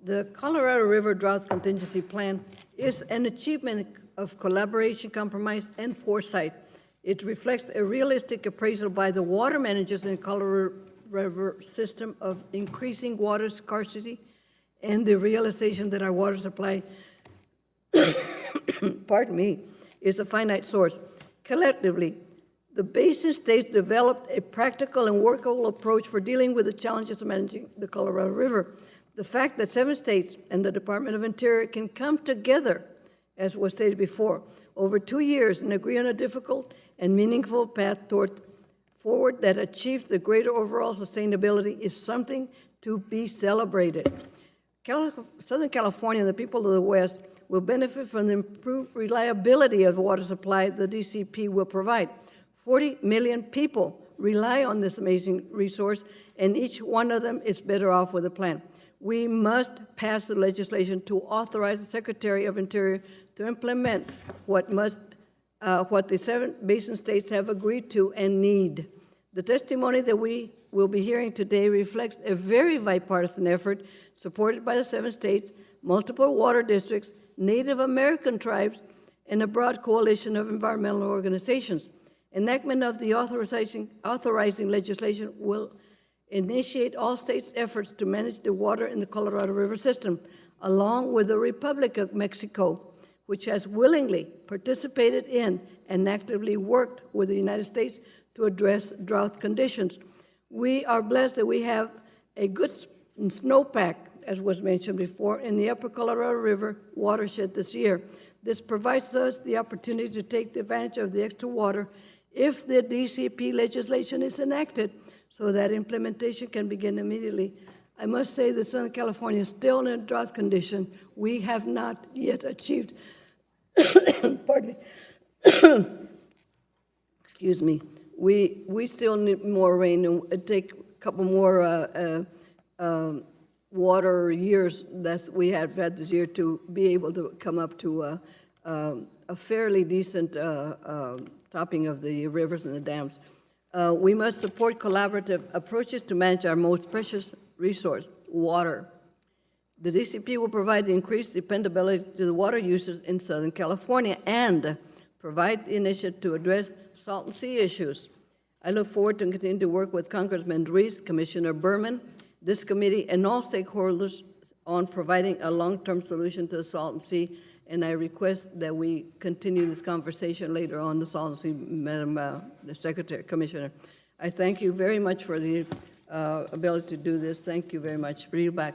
The Colorado River Drought Contingency Plan is an achievement of collaboration, compromise, and foresight. It reflects a realistic appraisal by the water managers in the Colorado River system of increasing water scarcity and the realization that our water supply, pardon me, is a finite source. Collectively, the basin states developed a practical and workable approach for dealing with the challenges of managing the Colorado River. The fact that 7 states and the Department of Interior can come together, as was stated before, over 2 years and agree on a difficult and meaningful path forward that achieves the greater overall sustainability is something to be celebrated. Southern California and the people of the West will benefit from the improved reliability of the water supply the DCP will provide. 40 million people rely on this amazing resource, and each one of them is better off with a plan. We must pass the legislation to authorize the Secretary of Interior to implement what the 7 basin states have agreed to and need. The testimony that we will be hearing today reflects a very bipartisan effort supported by the 7 states, multiple water districts, Native American tribes, and a broad coalition of environmental organizations. Enactment of the authorizing legislation will initiate all states' efforts to manage the water in the Colorado River system, along with the Republic of Mexico, which has willingly participated in and actively worked with the United States to address drought conditions. We are blessed that we have a good snowpack, as was mentioned before, in the upper Colorado River watershed this year. This provides us the opportunity to take advantage of the extra water if the DCP legislation is enacted, so that implementation can begin immediately. I must say that Southern California is still in a drought condition. We have not yet achieved, pardon me, excuse me, we still need more rain, and it take a couple more water years that we have had this year to be able to come up to a fairly decent topping of the rivers and the dams. We must support collaborative approaches to manage our most precious resource, water. The DCP will provide the increased dependability to the water users in Southern California and provide the initiative to address salt and sea issues. I look forward to continuing to work with Congressman Ruiz, Commissioner Berman, this committee, and all stakeholders on providing a long-term solution to the salt and sea, and I request that we continue this conversation later on the salt and sea, Madam the Secretary, Commissioner. I thank you very much for the ability to do this. Thank you very much. Bring you back.